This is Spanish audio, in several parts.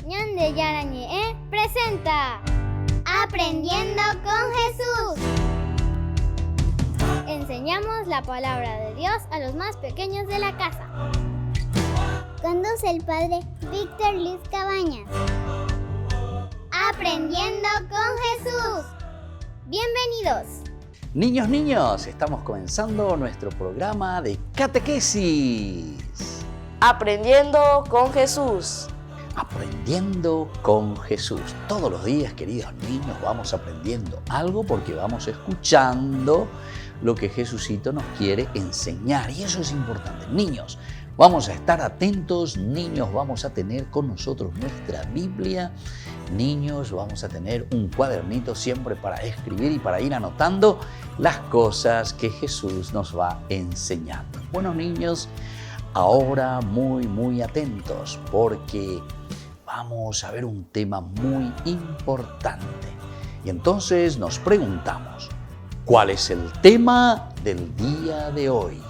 Ñande Yarañe presenta Aprendiendo con Jesús. Enseñamos la palabra de Dios a los más pequeños de la casa. Conduce el padre Víctor Luis Cabañas. Aprendiendo con Jesús. Bienvenidos. Niños, estamos comenzando nuestro programa de catequesis. Aprendiendo con Jesús. Aprendiendo con Jesús. Todos los días, queridos niños, vamos aprendiendo algo porque vamos escuchando lo que Jesucito nos quiere enseñar. Y eso es importante. Niños, vamos a estar atentos. Niños, vamos a tener con nosotros nuestra Biblia. Niños, vamos a tener un cuadernito siempre para escribir y para ir anotando las cosas que Jesús nos va enseñando. Bueno, niños, ahora muy atentos porque vamos a ver un tema muy importante. Y entonces nos preguntamos, ¿cuál es el tema del día de hoy?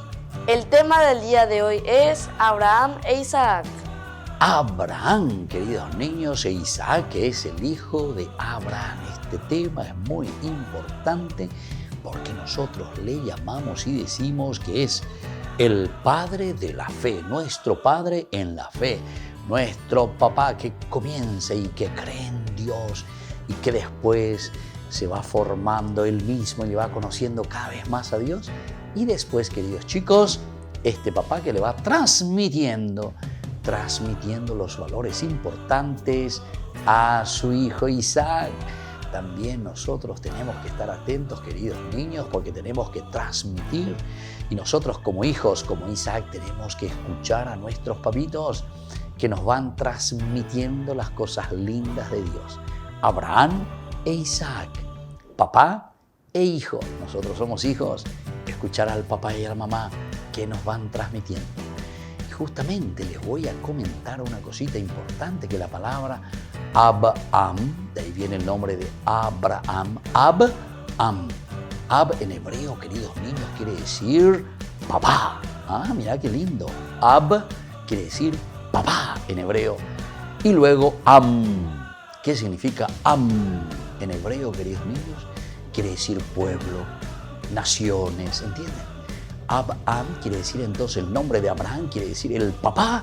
El tema del día de hoy es Abraham e Isaac. Abraham, queridos niños, e Isaac, que es el hijo de Abraham. Este tema es muy importante porque nosotros le llamamos y decimos que es el padre de la fe, nuestro padre en la fe, nuestro papá que comienza y que cree en Dios y que después se va formando él mismo y va conociendo cada vez más a Dios. Y después, queridos chicos, este papá que le va transmitiendo los valores importantes a su hijo Isaac. También nosotros tenemos que estar atentos, queridos niños, porque tenemos que transmitir. Y nosotros como hijos, como Isaac, tenemos que escuchar a nuestros papitos que nos van transmitiendo las cosas lindas de Dios. Abraham e Isaac, papá e hijo. Nosotros somos hijos. Escuchar al papá y a la mamá que nos van transmitiendo. Justamente les voy a comentar una cosita importante, que la palabra Abraham, de ahí viene el nombre de Abraham, Ab en hebreo, queridos niños, quiere decir papá. Mirá qué lindo. Ab quiere decir papá en hebreo. Y luego ¿qué significa en hebreo, queridos niños? Quiere decir pueblo, naciones, ¿entienden? Abraham quiere decir entonces, el nombre de Abraham quiere decir el papá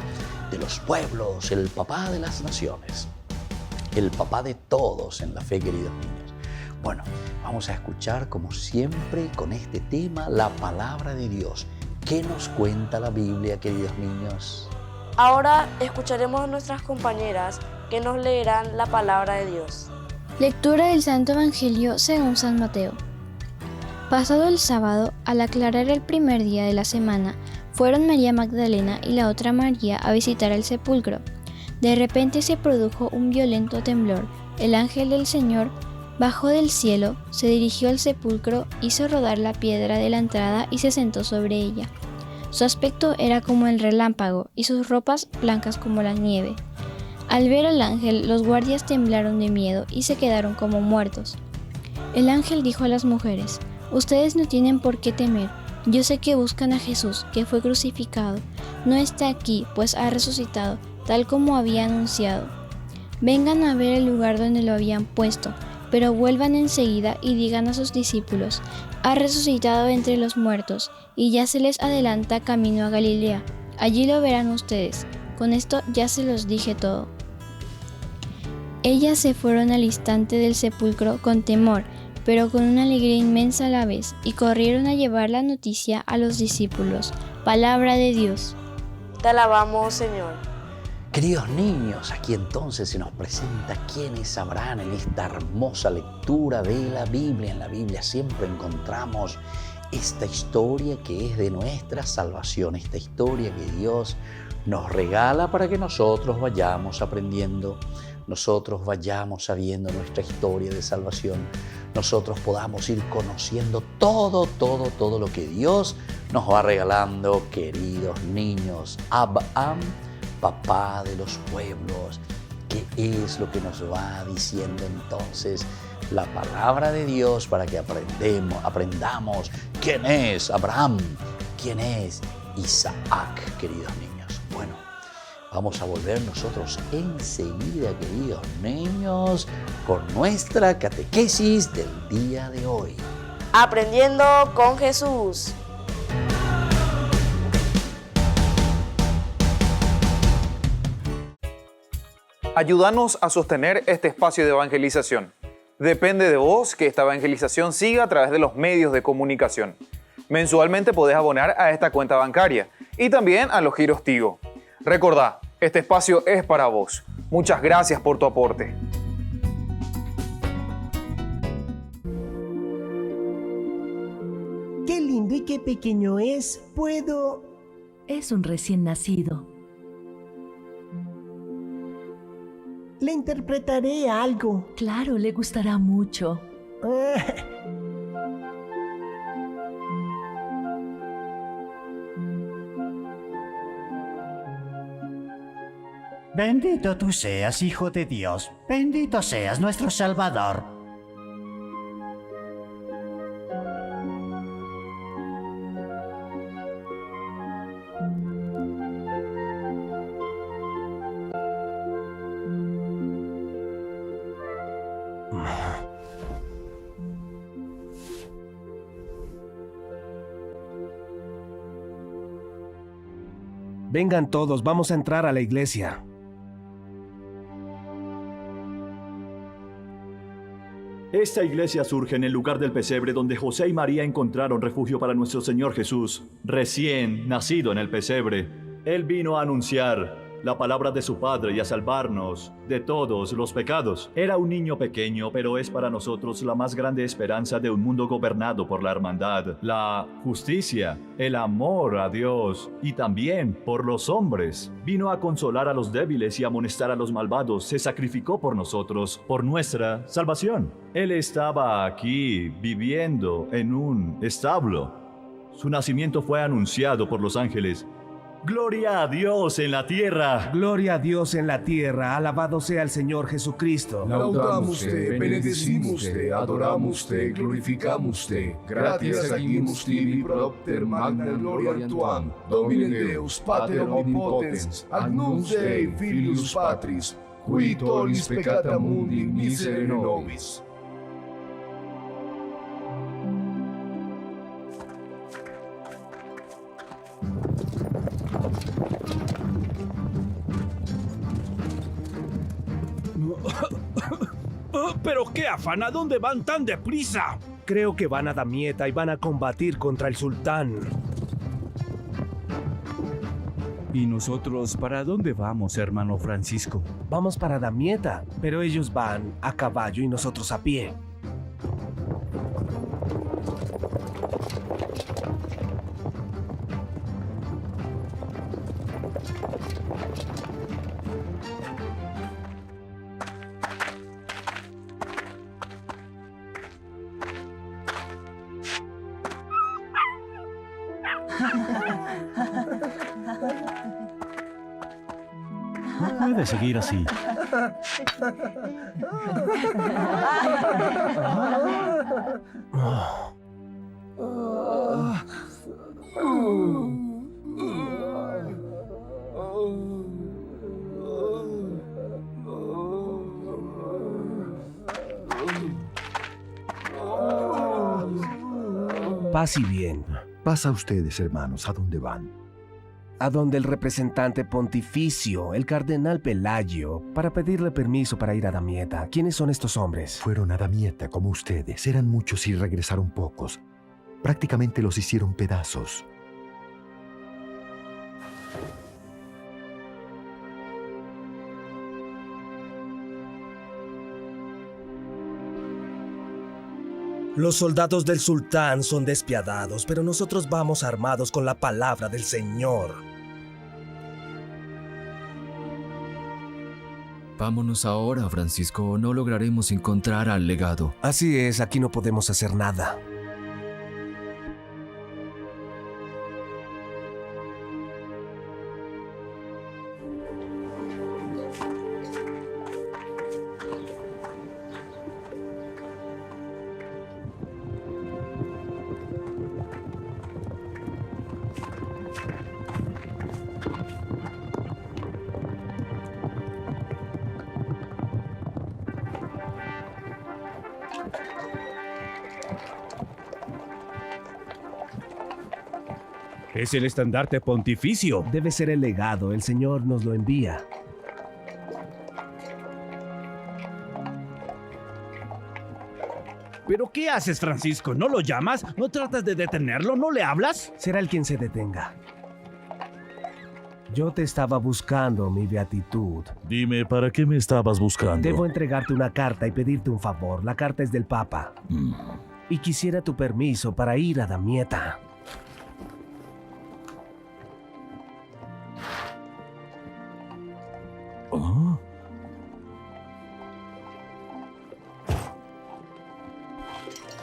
de los pueblos, el papá de las naciones, el papá de todos en la fe, queridos niños. Bueno, vamos a escuchar como siempre con este tema la palabra de Dios. ¿Qué nos cuenta la Biblia, queridos niños? Ahora escucharemos a nuestras compañeras que nos leerán la palabra de Dios. Lectura del Santo Evangelio según San Mateo. Pasado el sábado, al aclarar el primer día de la semana, fueron María Magdalena y la otra María a visitar el sepulcro. De repente se produjo un violento temblor. El ángel del Señor bajó del cielo, se dirigió al sepulcro, hizo rodar la piedra de la entrada y se sentó sobre ella. Su aspecto era como el relámpago y sus ropas blancas como la nieve. Al ver al ángel, los guardias temblaron de miedo y se quedaron como muertos. El ángel dijo a las mujeres: «Ustedes no tienen por qué temer. Yo sé que buscan a Jesús, que fue crucificado. No está aquí, pues ha resucitado, tal como había anunciado. Vengan a ver el lugar donde lo habían puesto, pero vuelvan enseguida y digan a sus discípulos: ha resucitado entre los muertos, y ya se les adelanta camino a Galilea. Allí lo verán ustedes. Con esto ya se los dije todo». Ellas se fueron al instante del sepulcro con temor, pero con una alegría inmensa a la vez, y corrieron a llevar la noticia a los discípulos. Palabra de Dios. Te alabamos, Señor. Queridos niños, aquí entonces se nos presenta quiénes sabrán en esta hermosa lectura de la Biblia. En la Biblia siempre encontramos esta historia que es de nuestra salvación, esta historia que Dios nos regala para que nosotros vayamos aprendiendo, nosotros vayamos sabiendo nuestra historia de salvación, nosotros podamos ir conociendo todo lo que Dios nos va regalando, queridos niños. Abraham, papá de los pueblos. ¿Qué es lo que nos va diciendo entonces la palabra de Dios para que aprendamos quién es Abraham, quién es Isaac, queridos niños? Bueno, Vamos a volver nosotros enseguida, queridos niños, con nuestra catequesis del día de hoy. Aprendiendo con Jesús. Ayúdanos a sostener este espacio de evangelización. Depende de vos que esta evangelización siga a través de los medios de comunicación. Mensualmente podés abonar a esta cuenta bancaria y también a los giros Tigo. Recordá, este espacio es para vos. Muchas gracias por tu aporte. ¡Qué lindo y qué pequeño es! ¿Puedo...? Es un recién nacido. Le interpretaré algo. Claro, le gustará mucho. Bendito tú seas, Hijo de Dios. Bendito seas nuestro Salvador. Vengan todos, vamos a entrar a la iglesia. Esta iglesia surge en el lugar del pesebre donde José y María encontraron refugio para nuestro Señor Jesús, recién nacido en el pesebre. Él vino a anunciar la palabra de su Padre y a salvarnos de todos los pecados. Era un niño pequeño, pero es para nosotros la más grande esperanza de un mundo gobernado por la hermandad, la justicia, el amor a Dios y también por los hombres. Vino a consolar a los débiles y amonestar a los malvados. Se sacrificó por nosotros, por nuestra salvación. Él estaba aquí viviendo en un establo. Su nacimiento fue anunciado por los ángeles. ¡Gloria a Dios en la tierra! Gloria a Dios en la tierra, alabado sea el Señor Jesucristo. Laudamos-te, benedicimos-te, adoramos-te, glorificamos-te. Gratias agimus tibi propter magna gloria tuam, Domine Deus, Pater omnipotens, agnus Dei filius Patris, qui tollis peccata mundi miserere nobis. ¿Pero qué afán? ¿A dónde van tan deprisa? Creo que van a Damieta y van a combatir contra el sultán. ¿Y nosotros para dónde vamos, hermano Francisco? Vamos para Damieta, pero ellos van a caballo y nosotros a pie. No puede seguir así. Paz y bien. Paz a ustedes, hermanos. ¿A dónde van? A donde el representante pontificio, el cardenal Pelagio, para pedirle permiso para ir a Damieta. ¿Quiénes son estos hombres? Fueron a Damieta como ustedes. Eran muchos y regresaron pocos. Prácticamente los hicieron pedazos. Los soldados del sultán son despiadados, pero nosotros vamos armados con la palabra del Señor. Vámonos ahora, Francisco, o no lograremos encontrar al legado. Así es, aquí no podemos hacer nada. Es el estandarte pontificio. Debe ser el legado, el Señor nos lo envía. ¿Pero qué haces, Francisco? ¿No lo llamas? ¿No tratas de detenerlo? ¿No le hablas? Será el quien se detenga. Yo te estaba buscando, mi beatitud. Dime, ¿para qué me estabas buscando? Debo entregarte una carta y pedirte un favor. La carta es del Papa. Y quisiera tu permiso para ir a Damieta. ¿Ah?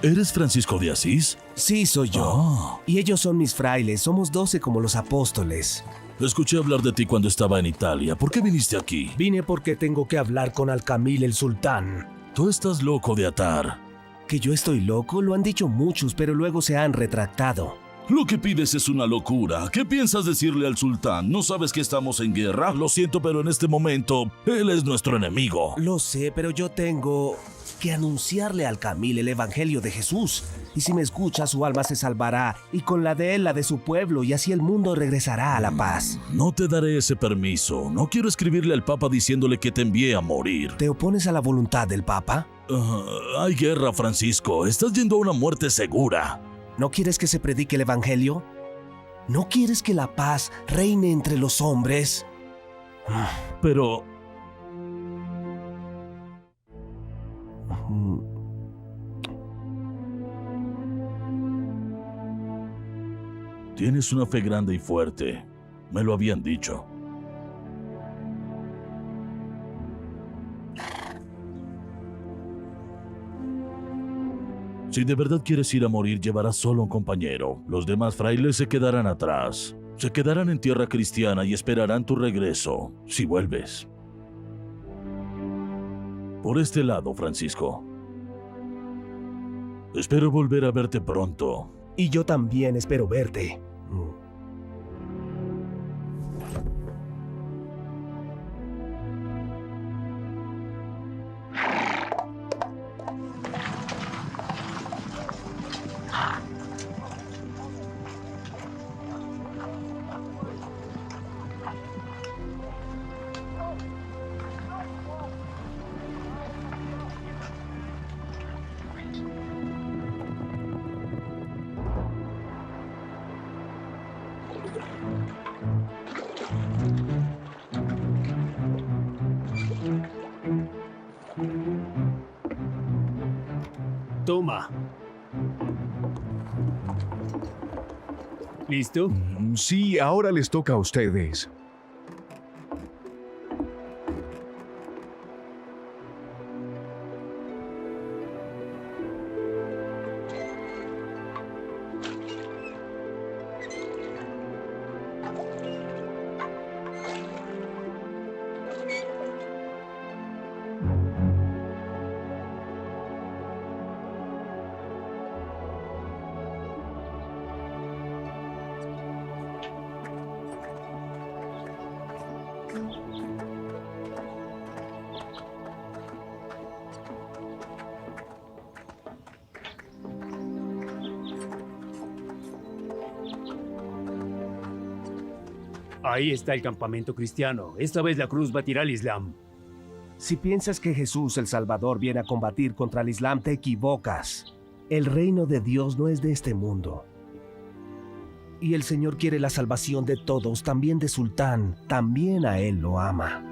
¿Eres Francisco de Asís? Sí, soy yo. Y ellos son mis frailes. Somos 12 como los apóstoles. Escuché hablar de ti cuando estaba en Italia. ¿Por qué viniste aquí? Vine porque tengo que hablar con Al-Kamil el sultán. Tú estás loco de atar. ¿Que yo estoy loco? Lo han dicho muchos, pero luego se han retractado. Lo que pides es una locura. ¿Qué piensas decirle al sultán? ¿No sabes que estamos en guerra? Lo siento, pero en este momento, él es nuestro enemigo. Lo sé, pero yo tengo que anunciarle al Al-Kamil el evangelio de Jesús. Y si me escucha, su alma se salvará, y con la de él, la de su pueblo, y así el mundo regresará a la paz. No te daré ese permiso. No quiero escribirle al Papa diciéndole que te envié a morir. ¿Te opones a la voluntad del Papa? Hay guerra, Francisco. Estás yendo a una muerte segura. ¿No quieres que se predique el evangelio? ¿No quieres que la paz reine entre los hombres? Pero... Tienes una fe grande y fuerte. Me lo habían dicho. Si de verdad quieres ir a morir, llevarás solo un compañero. Los demás frailes se quedarán atrás. Se quedarán en tierra cristiana y esperarán tu regreso, si vuelves. Por este lado, Francisco. Espero volver a verte pronto. Y yo también espero verte. Toma. ¿Listo? Sí, ahora les toca a ustedes. Ahí está el campamento cristiano. Esta vez la cruz batirá al Islam. Si piensas que Jesús el Salvador viene a combatir contra el Islam, te equivocas. El reino de Dios no es de este mundo. Y el Señor quiere la salvación de todos, también de Sultán. También a él lo ama.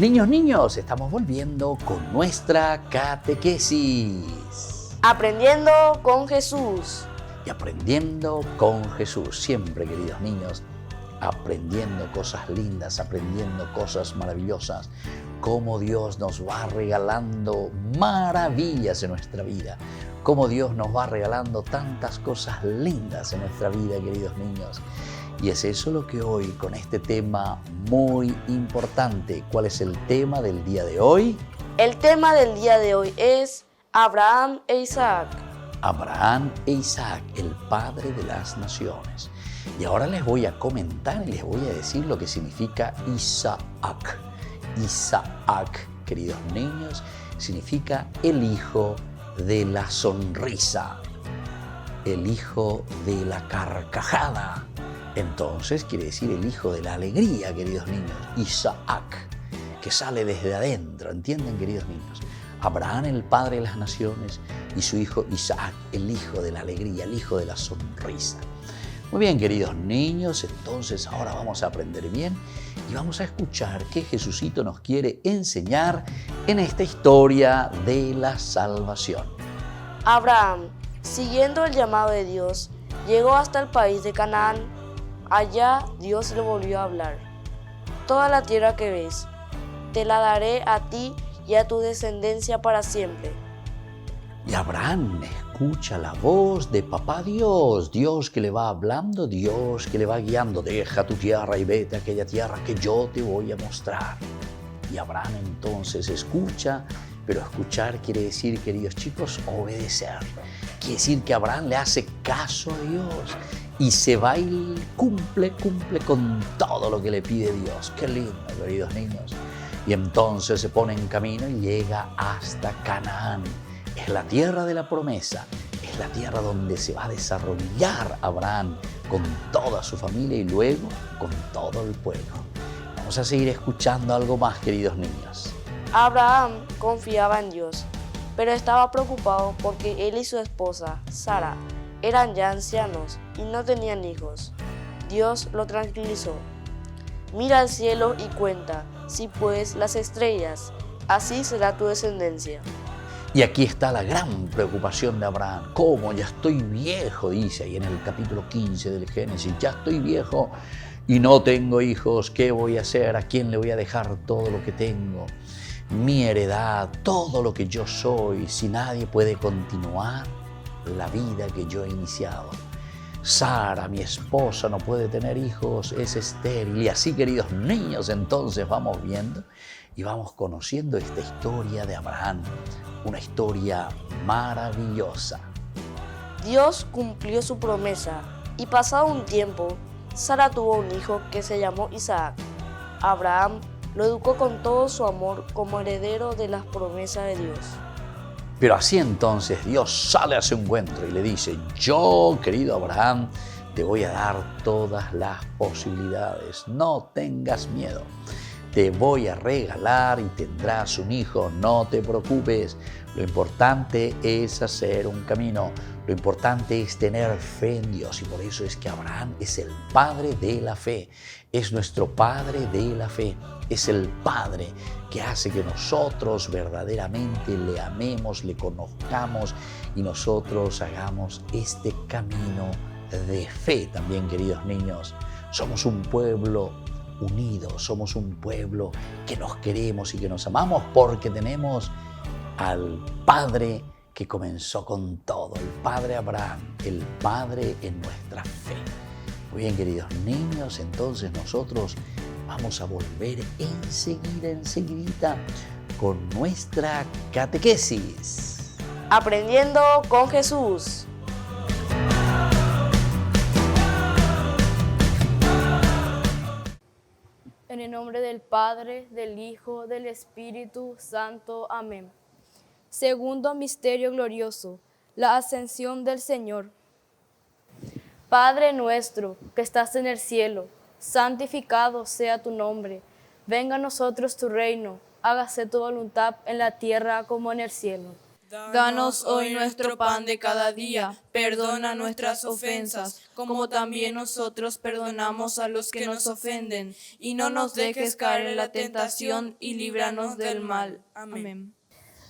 Niños, estamos volviendo con nuestra catequesis. Aprendiendo con Jesús. Y aprendiendo con Jesús. Siempre, queridos niños, aprendiendo cosas lindas, aprendiendo cosas maravillosas. Cómo Dios nos va regalando maravillas en nuestra vida. Cómo Dios nos va regalando tantas cosas lindas en nuestra vida, queridos niños. Y es eso lo que hoy, con este tema muy importante. ¿Cuál es el tema del día de hoy? El tema del día de hoy es Abraham e Isaac. Abraham e Isaac, el padre de las naciones. Y ahora les voy a comentar y les voy a decir lo que significa Isaac. Isaac, queridos niños, significa el hijo de la sonrisa, el hijo de la carcajada. Entonces quiere decir el hijo de la alegría, queridos niños. Isaac, que sale desde adentro, ¿entienden, queridos niños? Abraham, el padre de las naciones, y su hijo Isaac, el hijo de la alegría, el hijo de la sonrisa. Muy bien, queridos niños, entonces ahora vamos a aprender bien y vamos a escuchar qué Jesucito nos quiere enseñar en esta historia de la salvación. Abraham, siguiendo el llamado de Dios, llegó hasta el país de Canaán. Allá Dios le volvió a hablar. Toda la tierra que ves, te la daré a ti y a tu descendencia para siempre. Y Abraham escucha la voz de Papá Dios, Dios que le va hablando, Dios que le va guiando. Deja tu tierra y vete a aquella tierra que yo te voy a mostrar. Y Abraham entonces escucha, pero escuchar quiere decir, queridos chicos, obedecer. Quiere decir que Abraham le hace caso a Dios y se va y cumple con todo lo que le pide Dios. Qué lindo, queridos niños. Y entonces se pone en camino y llega hasta Canaán. Es la tierra de la promesa, es la tierra donde se va a desarrollar Abraham con toda su familia y luego con todo el pueblo. Vamos a seguir escuchando algo más, queridos niños. Abraham confiaba en Dios, pero estaba preocupado porque él y su esposa, Sara, eran ya ancianos y no tenían hijos. Dios lo tranquilizó. Mira al cielo y cuenta, si puedes, las estrellas, así será tu descendencia. Y aquí está la gran preocupación de Abraham. ¿Cómo? Ya estoy viejo, dice ahí en el capítulo 15 del Génesis. Ya estoy viejo y no tengo hijos. ¿Qué voy a hacer? ¿A quién le voy a dejar todo lo que tengo? Mi heredad, todo lo que yo soy, si nadie puede continuar la vida que yo he iniciado. Sara, mi esposa, no puede tener hijos, es estéril. Y así, queridos niños, entonces vamos viendo y vamos conociendo esta historia de Abraham, una historia maravillosa. Dios cumplió su promesa y pasado un tiempo, Sara tuvo un hijo que se llamó Isaac. Abraham lo educó con todo su amor como heredero de las promesas de Dios. Pero así entonces Dios sale a su encuentro y le dice: yo, querido Abraham, te voy a dar todas las posibilidades, no tengas miedo. Te voy a regalar y tendrás un hijo, no te preocupes. Lo importante es hacer un camino, lo importante es tener fe en Dios. Y por eso es que Abraham es el padre de la fe, es nuestro padre de la fe, es el padre que hace que nosotros verdaderamente le amemos, le conozcamos y nosotros hagamos este camino de fe también, queridos niños. Somos un pueblo unidos, somos un pueblo que nos queremos y que nos amamos porque tenemos al Padre que comenzó con todo, el Padre Abraham, el Padre en nuestra fe. Muy bien, queridos niños, entonces nosotros vamos a volver enseguida con nuestra catequesis. Aprendiendo con Jesús. En el nombre del Padre, del Hijo, del Espíritu Santo. Amén. Segundo misterio glorioso, la ascensión del Señor. Padre nuestro que estás en el cielo, santificado sea tu nombre. Venga a nosotros tu reino, hágase tu voluntad en la tierra como en el cielo. Danos hoy nuestro pan de cada día, perdona nuestras ofensas, como también nosotros perdonamos a los que nos ofenden, y no nos dejes caer en la tentación, y líbranos del mal. Amén.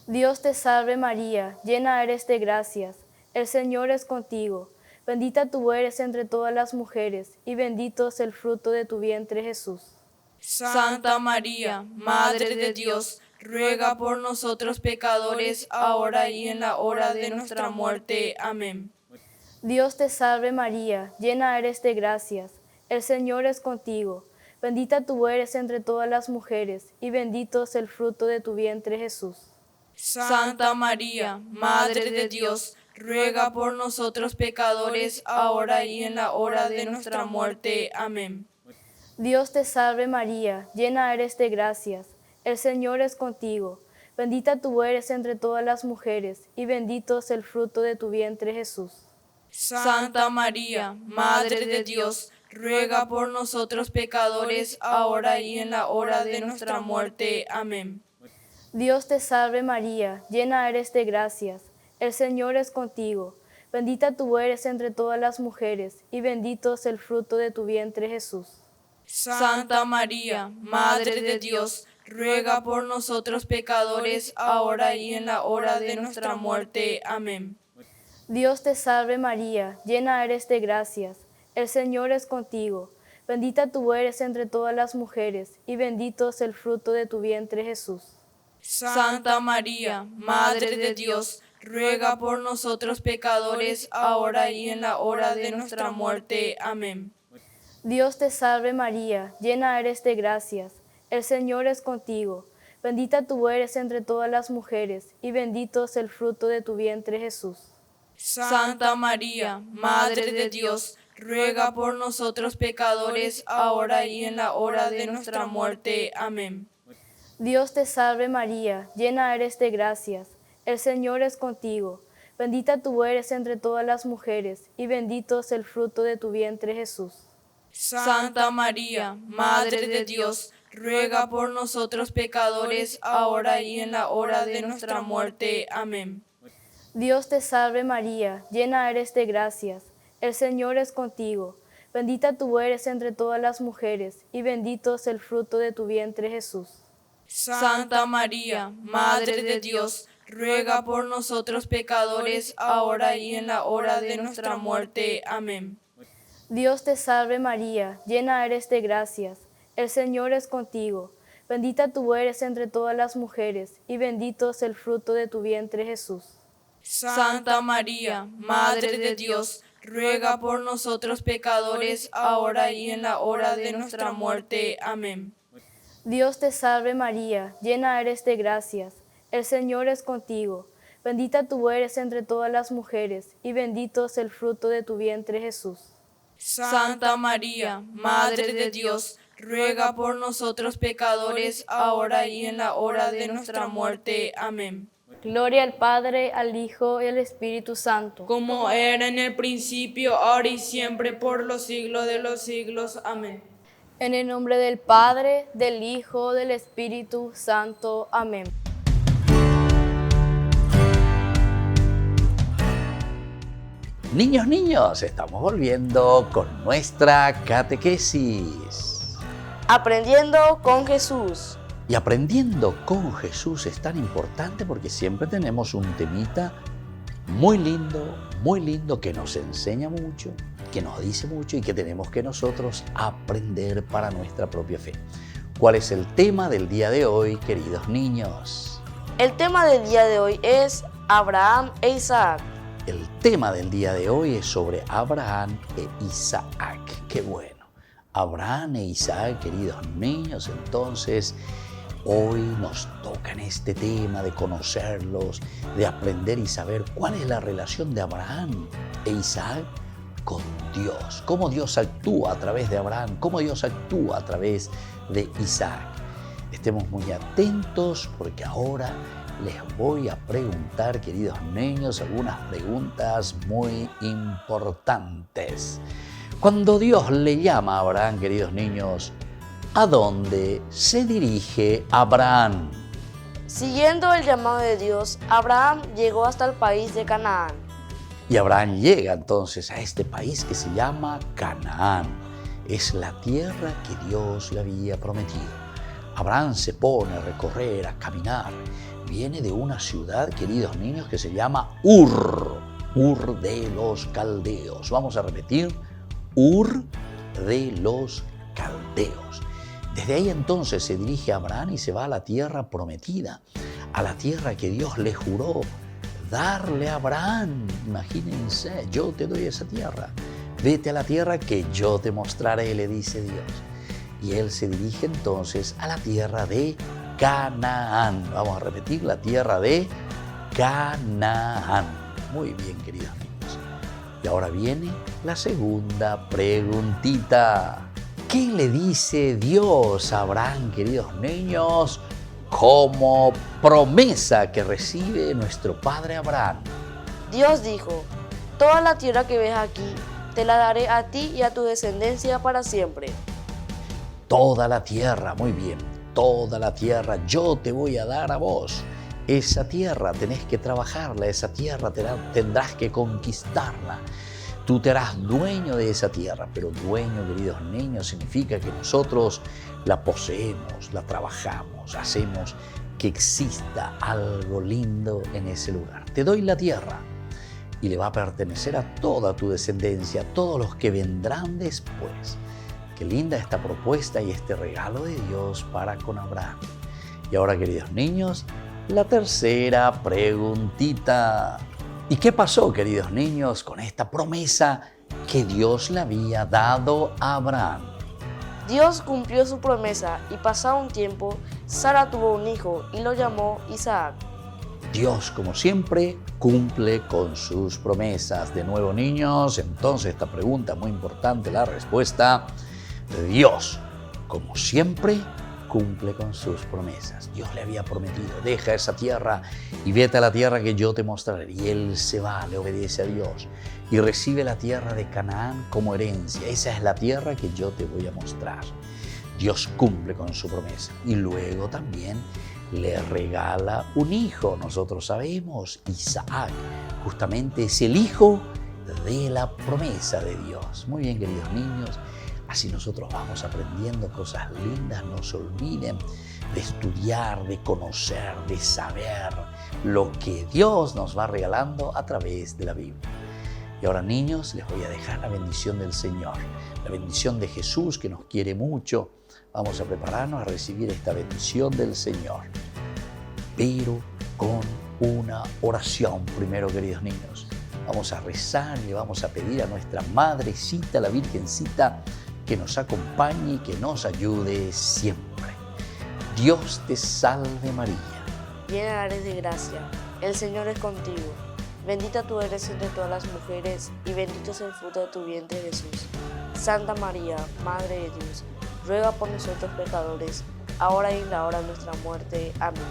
Dios te salve María, llena eres de gracias, el Señor es contigo. Bendita tú eres entre todas las mujeres, y bendito es el fruto de tu vientre Jesús. Santa María, Madre de Dios, ruega por nosotros pecadores, ahora y en la hora de nuestra muerte. Amén. Dios te salve María, llena eres de gracias, el Señor es contigo. Bendita tú eres entre todas las mujeres, y bendito es el fruto de tu vientre Jesús. Santa María, Madre de Dios, ruega por nosotros pecadores, ahora y en la hora de nuestra muerte. Amén. Dios te salve María, llena eres de gracias, el Señor es contigo. Bendita tú eres entre todas las mujeres, y bendito es el fruto de tu vientre Jesús. Santa María, Madre de Dios, ruega por nosotros pecadores, ahora y en la hora de nuestra muerte. Amén. Dios te salve María, llena eres de gracias, el Señor es contigo. Bendita tú eres entre todas las mujeres, y bendito es el fruto de tu vientre Jesús. Santa María, Madre de Dios, ruega por nosotros pecadores, ahora y en la hora de nuestra muerte. Amén. Dios te salve María, llena eres de gracias, el Señor es contigo. Bendita tú eres entre todas las mujeres, y bendito es el fruto de tu vientre Jesús. Santa María, Madre de Dios, ruega por nosotros pecadores, ahora y en la hora de nuestra muerte. Amén. Dios te salve María, llena eres de gracias, el Señor es contigo. Bendita tú eres entre todas las mujeres, y bendito es el fruto de tu vientre Jesús. Santa María, Madre de Dios, ruega por nosotros pecadores, ahora y en la hora de nuestra muerte. Amén. Dios te salve María, llena eres de gracias, el Señor es contigo. Bendita tú eres entre todas las mujeres, y bendito es el fruto de tu vientre Jesús. Santa María, Madre de Dios, ruega por nosotros pecadores, ahora y en la hora de nuestra muerte. Amén. Dios te salve María, llena eres de gracias, el Señor es contigo. Bendita tú eres entre todas las mujeres, y bendito es el fruto de tu vientre Jesús. Santa María, Madre de Dios, ruega por nosotros pecadores, ahora y en la hora de nuestra muerte. Amén. Dios te salve María, llena eres de gracias, el Señor es contigo. Bendita tú eres entre todas las mujeres, y bendito es el fruto de tu vientre Jesús. Santa María, Madre de Dios, ruega por nosotros pecadores, ahora y en la hora de nuestra muerte. Amén. Dios te salve María, llena eres de gracias, el Señor es contigo. Bendita tú eres entre todas las mujeres, y bendito es el fruto de tu vientre Jesús. Santa María, Madre de Dios, ruega por nosotros pecadores, ahora y en la hora de nuestra muerte. Amén. Gloria al Padre, al Hijo y al Espíritu Santo. Como era en el principio, ahora y siempre, por los siglos de los siglos. Amén. En el nombre del Padre, del Hijo, del Espíritu Santo. Amén. Niños, estamos volviendo con nuestra catequesis. Aprendiendo con Jesús. Y aprendiendo con Jesús es tan importante porque siempre tenemos un temita muy lindo, que nos enseña mucho, que nos dice mucho y que tenemos que nosotros aprender para nuestra propia fe. ¿Cuál es el tema del día de hoy, queridos niños? El tema del día de hoy es Abraham e Isaac. El tema del día de hoy es sobre Abraham e Isaac. ¡Qué bueno! Abraham e Isaac, queridos niños, entonces hoy nos toca en este tema de conocerlos, de aprender y saber cuál es la relación de Abraham e Isaac con Dios. Cómo Dios actúa a través de Abraham, cómo Dios actúa a través de Isaac. Estemos muy atentos porque ahora les voy a preguntar, queridos niños, algunas preguntas muy importantes. Cuando Dios le llama a Abraham, queridos niños, ¿a dónde se dirige Abraham? Siguiendo el llamado de Dios, Abraham llegó hasta el país de Canaán. Y Abraham llega entonces a este país que se llama Canaán. Es la tierra que Dios le había prometido. Abraham se pone a recorrer, a caminar. Viene de una ciudad, queridos niños, que se llama Ur de los Caldeos. Vamos a repetir, Ur de los Caldeos. Desde ahí entonces se dirige a Abraham y se va a la tierra prometida, a la tierra que Dios le juró darle a Abraham. Imagínense, yo te doy esa tierra. Vete a la tierra que yo te mostraré, le dice Dios. Y él se dirige entonces a la tierra de Canaán. Vamos a repetir, la tierra de Canaán. Muy bien, queridos niños. Y ahora viene la segunda preguntita. ¿Qué le dice Dios a Abraham, queridos niños, como promesa que recibe nuestro padre Abraham? Dios dijo, toda la tierra que ves aquí, te la daré a ti y a tu descendencia para siempre. Toda la tierra, muy bien, toda la tierra yo te voy a dar a vos. Esa tierra tenés que trabajarla, esa tierra tendrás que conquistarla. Tú te harás dueño de esa tierra, pero dueño, queridos niños, significa que nosotros la poseemos, la trabajamos, hacemos que exista algo lindo en ese lugar. Te doy la tierra y le va a pertenecer a toda tu descendencia, a todos los que vendrán después. Qué linda esta propuesta y este regalo de Dios para con Abraham. Y ahora, queridos niños, la tercera preguntita. ¿Y qué pasó, queridos niños, con esta promesa que Dios le había dado a Abraham? Dios cumplió su promesa y pasado un tiempo, Sara tuvo un hijo y lo llamó Isaac. Dios, como siempre, cumple con sus promesas. De nuevo, niños, entonces esta pregunta muy importante, la respuesta: Dios, como siempre, cumple con sus promesas. Dios le había prometido, deja esa tierra y vete a la tierra que yo te mostraré. Y él se va, le obedece a Dios y recibe la tierra de Canaán como herencia. Esa es la tierra que yo te voy a mostrar. Dios cumple con su promesa y luego también le regala un hijo. Nosotros sabemos, Isaac justamente es el hijo de la promesa de Dios. Muy bien, queridos niños, así nosotros vamos aprendiendo cosas lindas. No se olviden de estudiar, de conocer, de saber lo que Dios nos va regalando a través de la Biblia. Y ahora, niños, les voy a dejar la bendición del Señor, la bendición de Jesús, que nos quiere mucho. Vamos a prepararnos a recibir esta bendición del Señor, pero con una oración primero, queridos niños. Vamos a rezar y le vamos a pedir a nuestra Madrecita, la Virgencita, que nos acompañe y que nos ayude siempre. Dios te salve María. Llena eres de gracia, el Señor es contigo. Bendita tú eres entre todas las mujeres y bendito es el fruto de tu vientre Jesús. Santa María, Madre de Dios, ruega por nosotros pecadores, ahora y en la hora de nuestra muerte. Amén.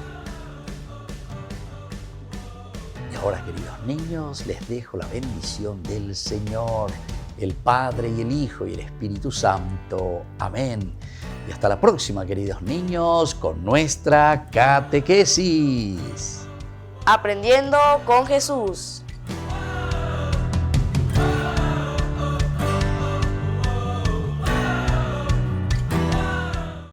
Y ahora, queridos niños, les dejo la bendición del Señor, el Padre y el Hijo y el Espíritu Santo. Amén. Y hasta la próxima, queridos niños, con nuestra catequesis. Aprendiendo con Jesús.